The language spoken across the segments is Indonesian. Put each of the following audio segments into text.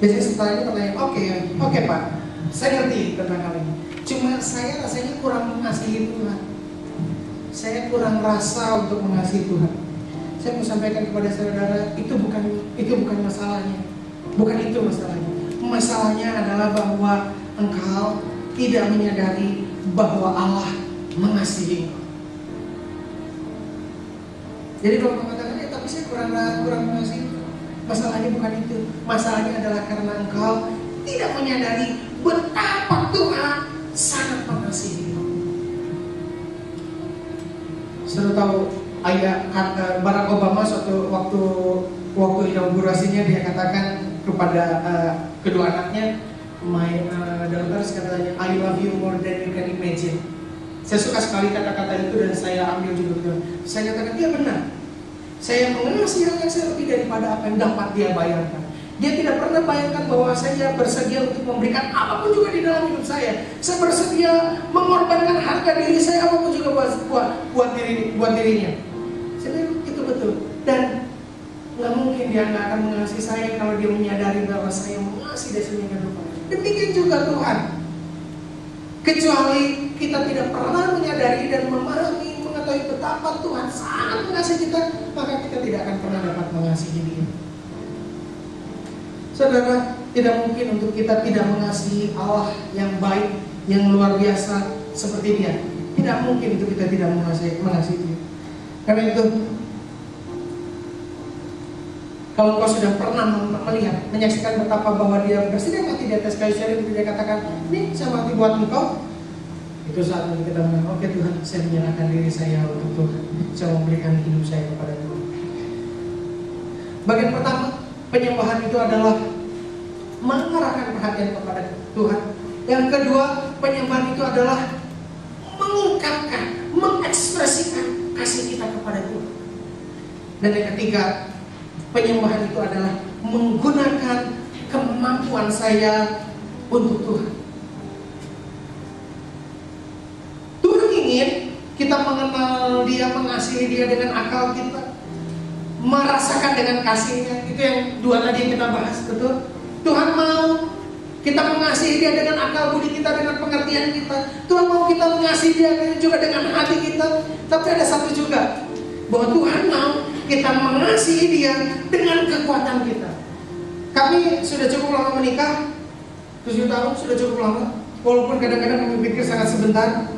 Biasanya setelah ini pertanyaan, oke Pak, saya ngerti tentang hal ini. Cuma saya rasanya kurang mengasihi Tuhan. Saya kurang rasa untuk mengasihi Tuhan. Saya mau sampaikan kepada saudara, itu bukan masalahnya. Bukan itu masalahnya. Masalahnya adalah bahwa engkau tidak menyadari bahwa Allah mengasihi engkau. Jadi kalau mengatakan, tapi saya kurang mengasihi. Masalahnya bukan itu. Masalahnya adalah karena engkau tidak menyadari betapa Tuhan sangat mengasihi. Sudah tahu ayat Barack Obama suatu waktu inaugurasinya dia katakan kepada kedua anaknya, my daughters, katanya, I love you more than you can imagine. Saya suka sekali kata-kata itu dan saya ambil juga. Saya katakan dia benar. Saya mengasihi yang saya lebih daripada apa yang dapat dia bayarkan. Dia tidak pernah bayangkan bahwa saya bersedia untuk memberikan apapun juga di dalam hidup saya. Saya bersedia mengorbankan harga diri saya apapun juga buat dirinya. Saya bilang itu betul. Dan nggak mungkin dia nggak akan mengasihi saya kalau dia menyadari bahwa saya mengasihi dia sedemikian rupa. Demikian juga Tuhan. Kecuali kita tidak pernah menyadari dan memahami, mengetahui betapa Tuhan sangat mengasihi kita, maka kita tidak akan pernah dapat mengasihi Dia. Saudara, tidak mungkin untuk kita tidak mengasihi Allah yang baik, yang luar biasa seperti Dia. Tidak mungkin untuk kita tidak mengasihi Dia. Karena itu, kalau kau sudah pernah melihat, menyaksikan betapa bahwa Dia bersedia mati di atas kayu salib, Dia katakan, ini saya mati buat engkau. Itu saat kita bilang, oke Tuhan, saya menyerahkan diri saya untuk Tuhan. Saya memberikan hidup saya kepada Tuhan. Bagian pertama, penyembahan itu adalah mengarahkan perhatian kepada Tuhan. Yang kedua, penyembahan itu adalah mengungkapkan, mengekspresikan kasih kita kepada Tuhan. Dan yang ketiga, penyembahan itu adalah menggunakan kemampuan saya untuk Tuhan. Tuhan ingin kita mengenal Dia, mengasihi Dia dengan akal kita, merasakan dengan kasih-Nya. Itu yang dua tadi yang kita bahas, betul? Tuhan mau kita mengasihi Dia dengan akal budi kita, dengan pengertian kita. Tuhan mau kita mengasihi Dia juga dengan hati kita. Tapi ada satu juga, bahwa Tuhan mau kita mengasihi Dia dengan kekuatan kita. Kami sudah cukup lama menikah, 7 tahun sudah cukup lama. Walaupun kadang-kadang kami pikir sangat sebentar.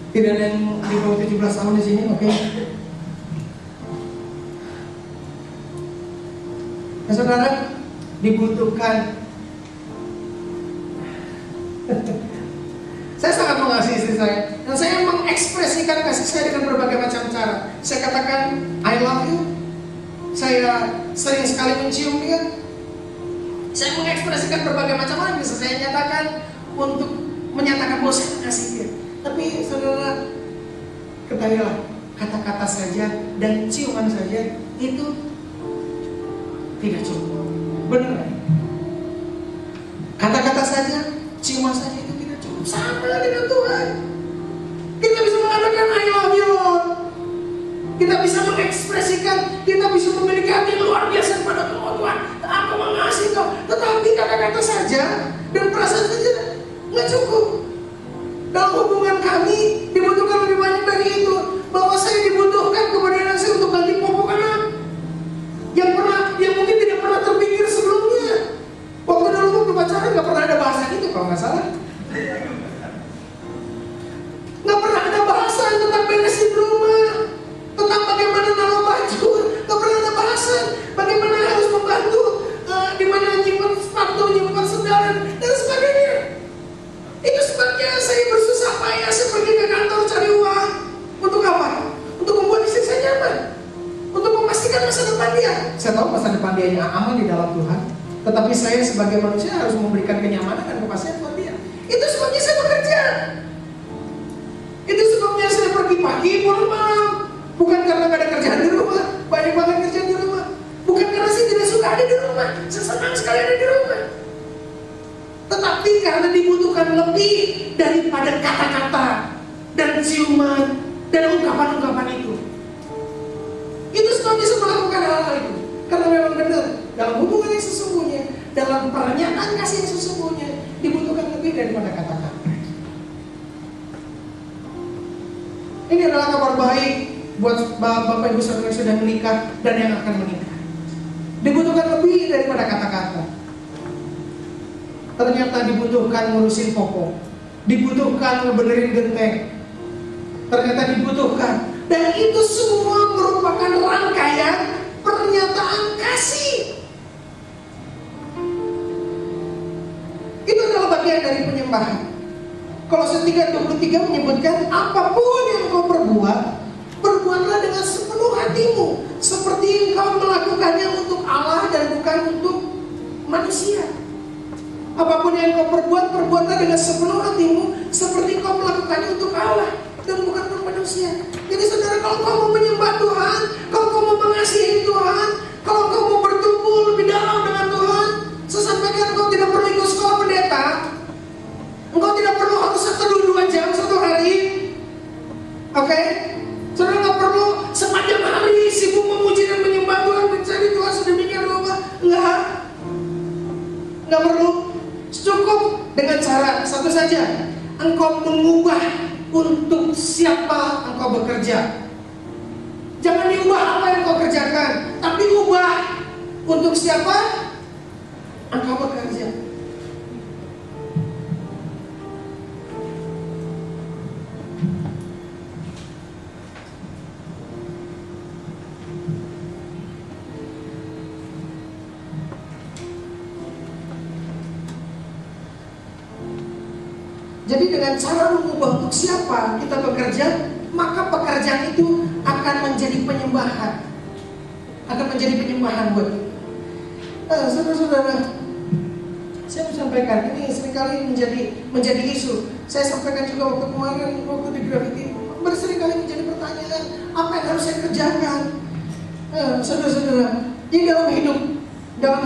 Tidak ada yang di bawah 17 tahun di sini, oke? Nah, saudara, dibutuhkan. Saya sangat mengasihi istri saya, dan saya mengekspresikan kasih saya dengan berbagai macam cara. Saya katakan I love you. Saya sering sekali mencium dia. Saya mengekspresikan berbagai macam hal yang bisa saya nyatakan untuk menyatakan bahwa saya mengasihi dia. Tapi saudara, ketahuilah, kata-kata saja dan ciuman saja itu tidak cukup. Benar? Kata-kata saja, ciuman saja itu tidak cukup. Sama dengan Tuhan. Kita bisa mengatakan I love you Lord. Kita bisa mengekspresikan, kita bisa memiliki hati yang luar biasa kepada Tuhan. Aku mengasihi Kau. Tetapi kata-kata saja dan perasaan saja nggak cukup. Dalam hubungan kami dibutuhkan lebih banyak dari itu. Bahwa saya dibutuhkan kepada anak saya untuk ganti popok anak yang mungkin tidak pernah terpikir sebelumnya. Waktu dulu pacaran nggak pernah ada bahasan itu kalau nggak salah. Nggak pernah ada bahasan tentang beresin rumah, tentang bagaimana naruh baju. Nggak pernah ada bahasan bagaimana harus membantu, di mana nyimpan sepatu, nyimpan sendal dan sebagainya. Itu sebabnya saya bersusah payah, saya pergi ke kantor cari uang. Untuk apa? Untuk membuat istri saya nyaman, untuk memastikan masa depan dia. Saya tahu masa depan dia yang aman di dalam Tuhan, tetapi saya sebagai manusia harus memberikan kenyamanan dan kepastian buat dia. Itu sebabnya saya bekerja. Itu sebabnya saya pergi pagi pulang malam. Bukan karena gak ada kerjaan di rumah, banyak banget kerjaan di rumah. Bukan karena saya tidak suka ada di rumah, saya senang sekali ada di rumah. Tetapi karena dibutuhkan lebih daripada kata-kata dan ciuman dan ungkapan-ungkapan itu. Itu sebabnya saya melakukan hal-hal itu. Karena memang benar, dalam hubungan yang sesungguhnya, dalam pernyataan kasih yang sesungguhnya, dibutuhkan lebih daripada kata-kata. Ini adalah kabar baik buat Bapak Ibu Saudara yang sudah menikah dan yang akan menikah. Dibutuhkan lebih daripada kata-kata. Ternyata dibutuhkan ngurusin popok, dibutuhkan ngebenerin genteng, ternyata dibutuhkan. Dan itu semua merupakan rangkaian pernyataan kasih. Itu adalah bagian dari penyembahan. Kolose 3:23 menyebutkan, apapun yang kau perbuat, perbuatlah dengan sepenuh hatimu, seperti engkau melakukannya untuk Allah dan bukan untuk manusia. Apapun yang kau perbuat, perbuatlah dengan sepenuh hatimu, seperti engkau melakukannya untuk Allah dan bukan untuk manusia. Jadi saudara, kalau kau mau menyembah Tuhan, kalau kau mau mengasihi Tuhan, kalau kau mau bertumbuh lebih dalam dengan Tuhan, sesampainya engkau tidak perlu ikut sekolah pendeta, engkau tidak perlu harus teduh 2 jam satu hari. Oke? Saudara nggak perlu sepanjang hari sibuk memuji dan menyembah Tuhan, mencari Tuhan sedemikian rupa. Nggak perlu. Cukup dengan cara satu saja, engkau mengubah untuk siapa engkau bekerja. Jangan diubah apa yang engkau kerjakan, tapi ubah untuk siapa engkau bekerja. Jadi dengan cara mengubah untuk siapa kita bekerja, maka pekerjaan itu akan menjadi penyembahan. Akan menjadi penyembahan buat kita. Saudara-saudara, saya mau sampaikan, ini seringkali menjadi isu. Saya sampaikan juga waktu kemarin, waktu di Gravity, seringkali menjadi pertanyaan, apa yang harus saya kerjakan? Saudara-saudara, di dalam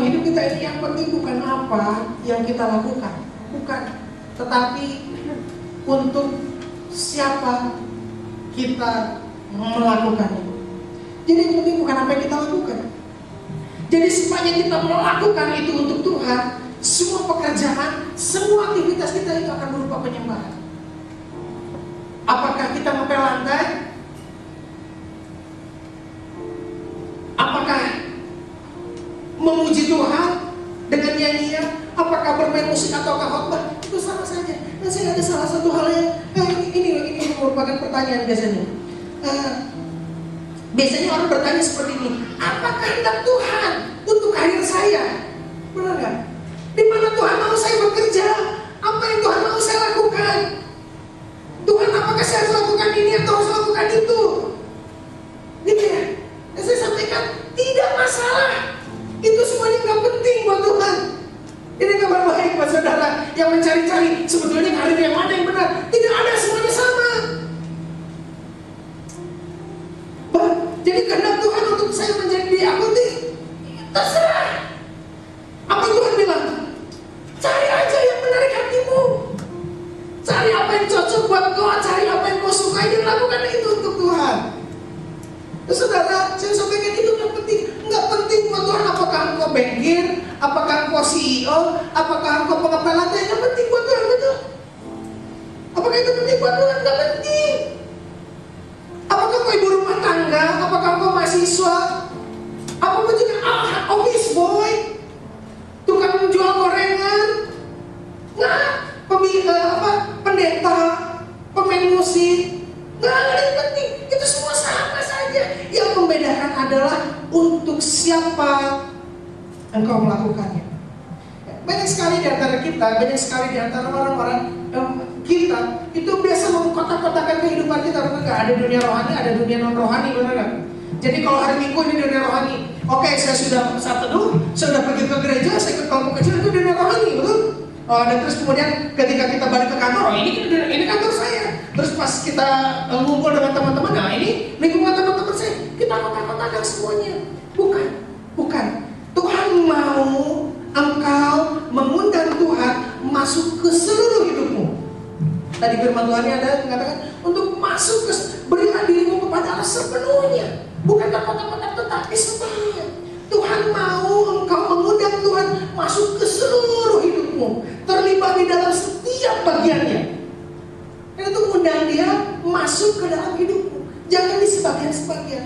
hidup kita ini yang penting bukan apa yang kita lakukan, bukan, tetapi untuk siapa kita melakukannya. Jadi yang penting bukan apa yang kita lakukan. Jadi sepanjang kita melakukan itu untuk Tuhan, semua pekerjaan, semua aktivitas kita itu akan berupa penyembahan. Apakah kita ngepel lantai? Apakah memuji Tuhan dengan nyanyian? Apakah bermain musik ataukah khotbah? Itu sama saja. Dan saya ada salah satu hal yang ini merupakan pertanyaan biasanya. Biasanya orang bertanya seperti ini, apa kehendak Tuhan untuk karir saya? Benar nggak? Di mana Tuhan mau saya bekerja? Apa yang Tuhan mau saya lakukan? Tuhan, apakah saya harus lakukan ini atau harus lakukan itu? Gitu ya. Dan saya sampaikan, tidak masalah. Itu semuanya nggak penting buat Tuhan. Ini kabar baik buat saudara yang mencari-cari sebetulnya karir yang mana yang benar. Tidak ada, semuanya sama. Jadi kehendak Tuhan untuk saya menjadi diakoni, terserah. Apa Tuhan bilang? Cari aja yang menarik hatimu. Cari apa yang cocok buat kau, cari apa yang kau sukai dan lakukan itu untuk Tuhan. Terus saudara, saya sampaikan itu yang penting. Nggak penting buat Tuhan apakah engkau bankir, apakah engkau CEO, apakah engkau pengepel lantai. Yang penting buat Tuhan, betul. Apakah itu penting buat Tuhan? Nggak penting. Apakah kau ibu rumah tangga, apakah kau mahasiswa, apapun juga, office boy, tukang menjual gorengan, pendeta, pemain musik, nggak ada yang penting. Itu semua sama saja. Yang membedakan adalah untuk siapa engkau melakukannya. Banyak sekali di antara kita, banyak sekali di antara orang-orang kita itu biasa mengkotak-kotakan kehidupan kita. Enggak, ada dunia rohani, ada dunia non rohani, benar nggak? Jadi kalau hari Minggu ini dunia rohani, oke, saya sudah saat teduh, saya sudah pergi ke gereja, saya ke kelompok kecil, itu dunia rohani, betul? Dan terus kemudian ketika kita balik ke kantor, ini kantor saya. Terus pas kita ngumpul dengan teman-teman, nah ini lingkungan teman-teman saya, kita kotak-kotakan semuanya. Bukan. Tuhan mau engkau mengundang Tuhan masuk ke seluruh hidupmu. Tadi firman Tuhan ada mengatakan untuk masuk ke, berilah dirimu kepada Allah sepenuhnya, bukan terkotak-kotak tetapi sepenuhnya. Tuhan mau engkau hidupmu, terlibat di dalam setiap bagiannya. Dan itu undang dia masuk ke dalam hidupmu, jangan di sebagian-sebagian.